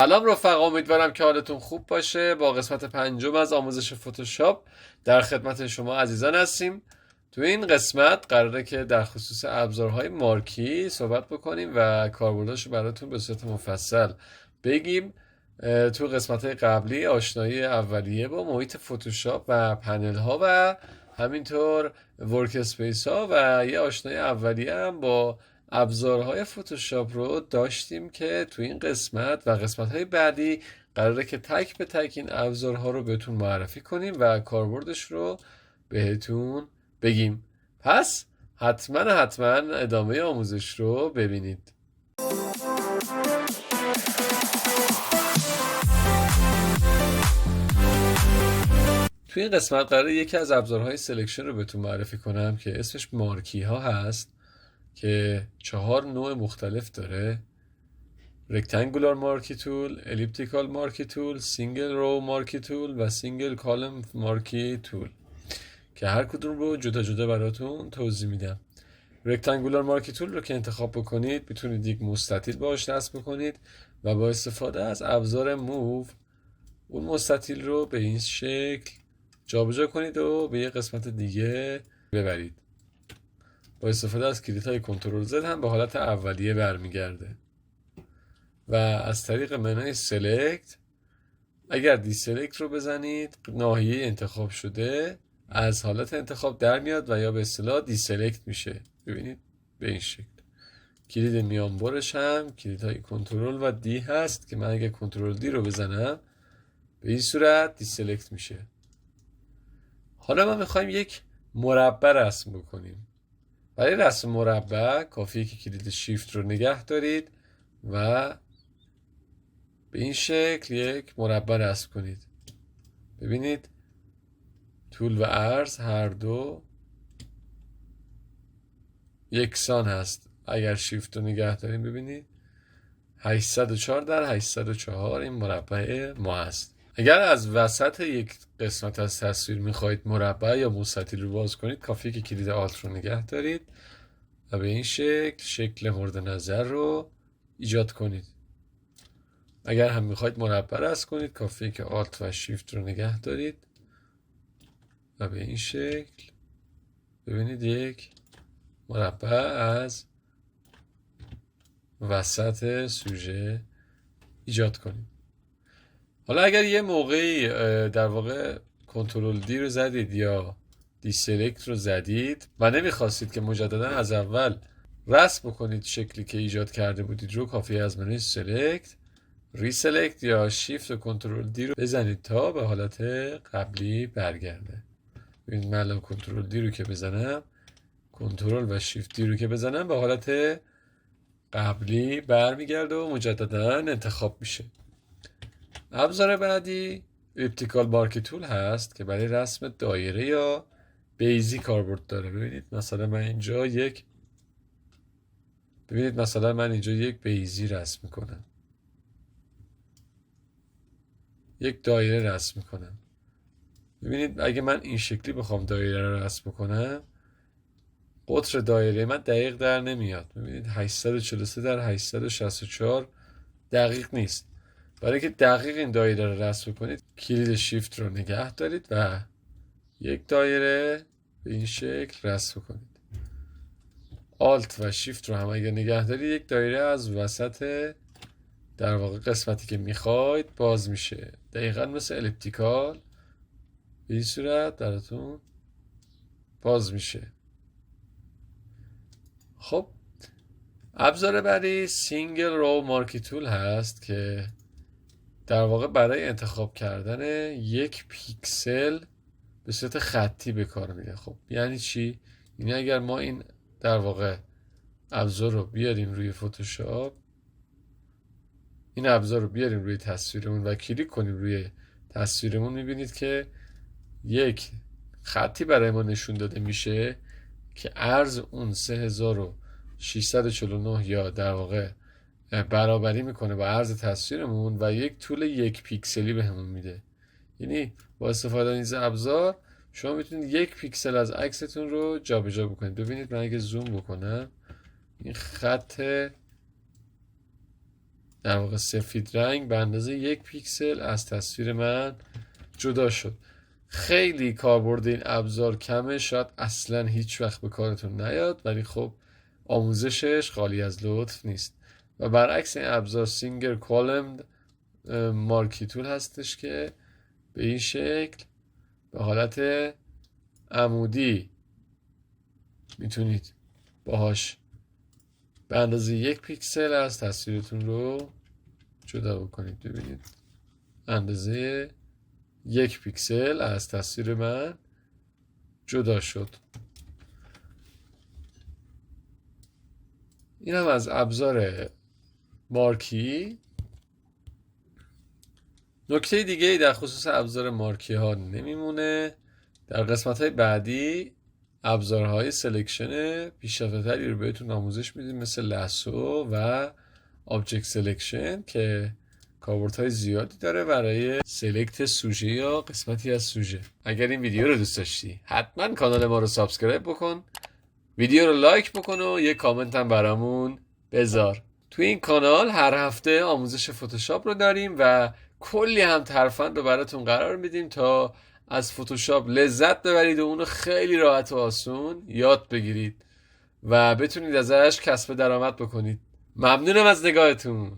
سلام رفقا، امیدوارم که حالتون خوب باشه. با قسمت پنجم از آموزش فتوشاپ در خدمت شما عزیزان هستیم. تو این قسمت قراره که در خصوص ابزارهای مارکی صحبت بکنیم و کاربرداشو براتون به صورت مفصل بگیم. تو قسمت قبلی آشنایی اولیه با محیط فتوشاپ و پنل ها و همینطور ورک اسپیس ها و یه آشنایی اولیه هم با ابزارهای فتوشاپ رو داشتیم که تو این قسمت و قسمت‌های بعدی قراره که تک به تک این ابزارها رو بهتون معرفی کنیم و کاربردش رو بهتون بگیم. پس حتما ادامه آموزش رو ببینید. توی این قسمت قراره یکی از ابزارهای سلکشن رو بهتون معرفی کنم که اسمش مارکی ها هست که 4 نوع مختلف داره: رکتانگولار مارکی تول، الیپتیکال مارکی تول، سینگل رو مارکی تول و سینگل کالم مارکی تول که هر کدوم رو جدا جدا براتون توضیح میدم. رکتانگولار مارکی تول رو که انتخاب بکنید میتونید یک مستطیل باهاش نصب بکنید و با استفاده از ابزار موو اون مستطیل رو به این شکل جابجا کنید و به یه قسمت دیگه ببرید. با استفاده از کلیدهای کنترل زد هم به حالت اولیه برمیگرده و از طریق منوی سلکت اگر دیسلکت رو بزنید ناحیه انتخاب شده از حالت انتخاب در میاد و یا به اصطلاح دیسلکت میشه. ببینید به این شکل. کلید میانبرش هم کلیدهای کنترل و دی هست که من اگر کنترل دی رو بزنم به این صورت دیسلکت میشه. حالا ما میخوایم یک مربع رسم بکنیم. برای رسم مربع کافیه که کلید شیفت رو نگه دارید و به این شکل یک مربع رسم کنید. ببینید طول و عرض هر دو یکسان هست. اگر شیفت رو نگه داریم ببینید 804 در 804 این مربع ما هست. اگر از وسط یک قسمت از تصویر میخواهید مربع یا مستطیل رو باز کنید کافیه که کلید آلت رو نگه دارید و به این شکل مورد نظر رو ایجاد کنید. اگر هم میخواید مربع رسم کنید کافیه که آلت و شیفت رو نگه دارید و به این شکل ببینید یک مربع از وسط سوژه ایجاد کنید. حالا اگر یه موقعی در واقع کنترل دی رو زدید یا دیسلکت رو زدید و نمیخواستید که مجددا از اول رسم بکنید شکلی که ایجاد کرده بودید رو کافیه از منوی سلکت ریسلکت یا شیفت و کنترل دی رو بزنید تا به حالت قبلی برگرده. ببینید من الان کنترل دی رو که بزنم کنترل و شیفت دی رو که بزنم به حالت قبلی برمیگرده و مجددا انتخاب میشه. ابزار بعدی الیپتیکال مارکی تول هست که برای رسم دایره یا بیزی کاربرد داره. ببینید مثلا من اینجا یک بیزی رسم میکنم، یک دایره رسم میکنم. ببینید اگه من این شکلی بخوام دایره رو رسم کنم قطر دایره من دقیق در نمیاد. ببینید 843 در 864 دقیق نیست. برای اینکه دقیق این دایره رو رسم کنید کلید شیفت رو نگه دارید و یک دایره به این شکل رسم کنید. آلت و شیفت رو هم اگر نگه دارید یک دایره از وسط در واقع قسمتی که میخواید باز میشه. دقیقا مثل الیپتیکال به این صورت براتون باز میشه. خب ابزار بعدی سینگل رو مارکی تول هست که در واقع برای انتخاب کردن یک پیکسل به صورت خطی به کار میره. خب یعنی چی؟ یعنی اگر ما این در واقع ابزار رو بیاریم روی فتوشاپ، این ابزار رو بیاریم روی تصویرمون و کلیک کنیم روی تصویرمون میبینید که یک خطی برای ما نشون داده میشه که عرض اون 3649 یا در واقع برابری میکنه با عرض تصویرمون و یک طول یک پیکسلی بهمون میده. یعنی با استفاده از این ابزار شما میتونید یک پیکسل از عکستون رو جابجا بکنید. ببینید من اگه زوم بکنم این خط در واقع سفید رنگ به اندازه 1 پیکسل از تصویر من جدا شد. خیلی کاربرد این ابزار کمه، شاید اصلا هیچ وقت به کارتون نیاد، ولی خب آموزشش خالی از لطف نیست. و برعکس این ابزار سینگل کالمد مارکی تول هستش که به این شکل به حالت عمودی میتونید باهاش به اندازه 1 پیکسل از تصویرتون رو جدا بکنید. ببینید اندازه 1 پیکسل از تصویر من جدا شد. این هم از ابزار مارکی. نکته دیگه در خصوص ابزار مارکی ها نمیمونه. در قسمت های بعدی ابزارهای سلکشن پیشرفته تری رو بهتون آموزش میدیم، مثل لاسو و آبجکت سلکشن که کاربردهای زیادی داره برای سلکت سوژه یا قسمتی از سوژه. اگر این ویدیو رو دوست داشتی حتما کانال ما رو سابسکرایب بکن، ویدیو رو لایک بکن و یه کامنت هم برامون بذار. توی این کانال هر هفته آموزش فتوشاپ رو داریم و کلی هم ترفند رو براتون قرار میدیم تا از فتوشاپ لذت ببرید و اونو خیلی راحت و آسون یاد بگیرید و بتونید ازش کسب درآمد بکنید. ممنونم از نگاهتون.